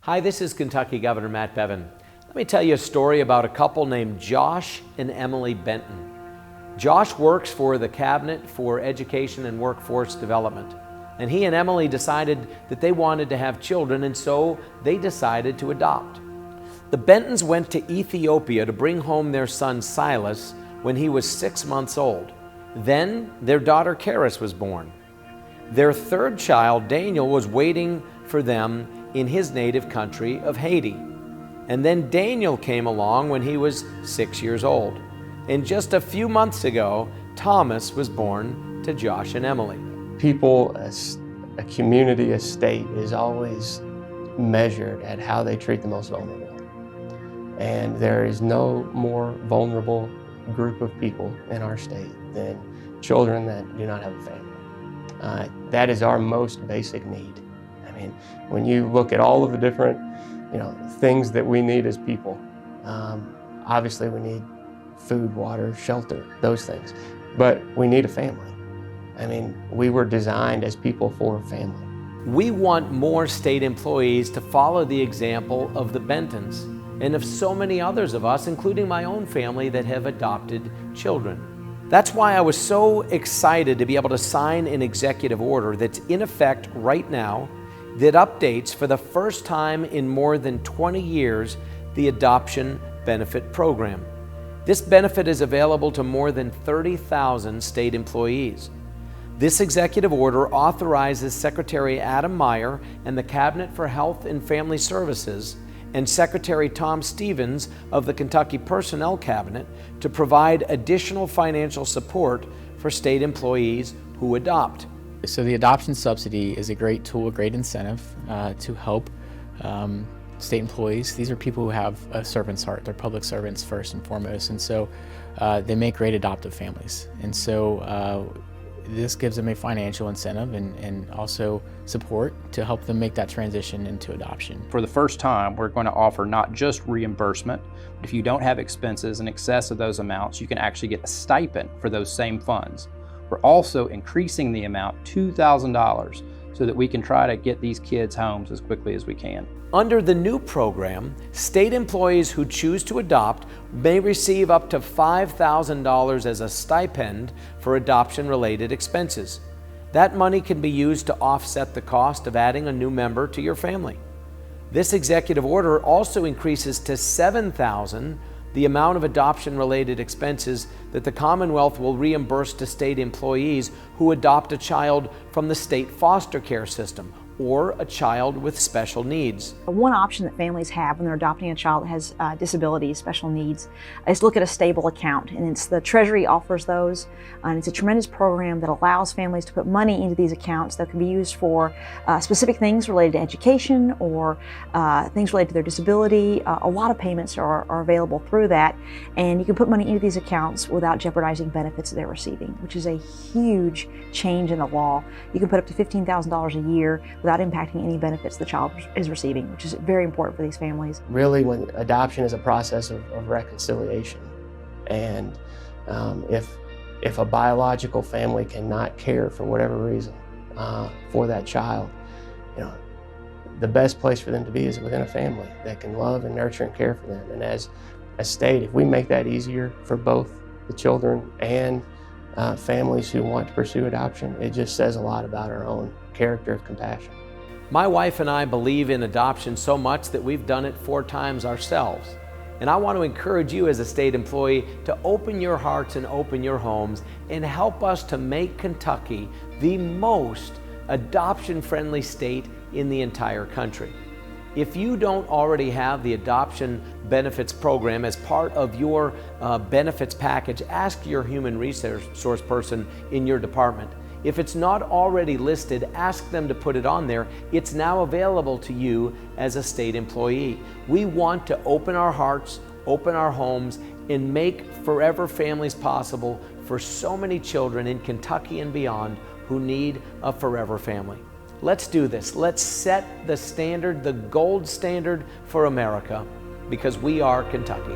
Hi, this is Kentucky Governor Matt Bevin. Let me tell you a story about a couple named Josh and Emily Benton. Josh works for the Cabinet for Education and Workforce Development, and he and Emily decided that they wanted to have children, and so they decided to adopt. The Bentons went to Ethiopia to bring home their son Silas when he was 6 months old. Then their daughter Karis was born. Their third child, Daniel, was waiting for them in his native country of Haiti. And then Daniel came along when he was 6 years old. And just a few months ago, Thomas was born to Josh and Emily. People, a community, a state is always measured at how they treat the most vulnerable. And there is no more vulnerable group of people in our state than children that do not have a family. That is our most basic need. I mean, when you look at all of the different, things that we need as people, obviously we need food, water, shelter, those things. But we need a family. I mean, we were designed as people for a family. We want more state employees to follow the example of the Bentons and of so many others of us, including my own family, that have adopted children. That's why I was so excited to be able to sign an executive order that's in effect right now that updates for the first time in more than 20 years the Adoption Benefit Program. This benefit is available to more than 30,000 state employees. This executive order authorizes Secretary Adam Meyer and the Cabinet for Health and Family Services and Secretary Tom Stevens of the Kentucky Personnel Cabinet to provide additional financial support for state employees who adopt. So the Adoption Subsidy is a great tool, a great incentive to help state employees. These are people who have a servant's heart. They're public servants first and foremost, and so they make great adoptive families. And so this gives them a financial incentive and also support to help them make that transition into adoption. For the first time, we're going to offer not just reimbursement, but if you don't have expenses in excess of those amounts, you can actually get a stipend for those same funds. We're also increasing the amount $2,000 so that we can try to get these kids homes as quickly as we can. Under the new program, state employees who choose to adopt may receive up to $5,000 as a stipend for adoption-related expenses. That money can be used to offset the cost of adding a new member to your family. This executive order also increases to $7,000 the amount of adoption-related expenses that the Commonwealth will reimburse to state employees who adopt a child from the state foster care system or a child with special needs. One option that families have when they're adopting a child that has disabilities, special needs, is to look at a stable account, and it's the Treasury offers those, and it's a tremendous program that allows families to put money into these accounts that can be used for specific things related to education or things related to their disability. A lot of payments are available through that, and you can put money into these accounts without jeopardizing benefits that they're receiving, which is a huge change in the law. You can put up to $15,000 a year without impacting any benefits the child is receiving, which is very important for these families. Really, when adoption is a process of reconciliation, and if a biological family cannot care for whatever reason for that child, the best place for them to be is within a family that can love and nurture and care for them. And as a state, if we make that easier for both the children and families who want to pursue adoption, it just says a lot about our own character of compassion. My wife and I believe in adoption so much that we've done it 4 times ourselves. And I want to encourage you as a state employee to open your hearts and open your homes and help us to make Kentucky the most adoption-friendly state in the entire country. If you don't already have the Adoption Benefits Program as part of your benefits package, ask your human resource person in your department. If it's not already listed, ask them to put it on there. It's now available to you as a state employee. We want to open our hearts, open our homes, and make forever families possible for so many children in Kentucky and beyond who need a forever family. Let's do this. Let's set the standard, the gold standard for America, because we are Kentucky.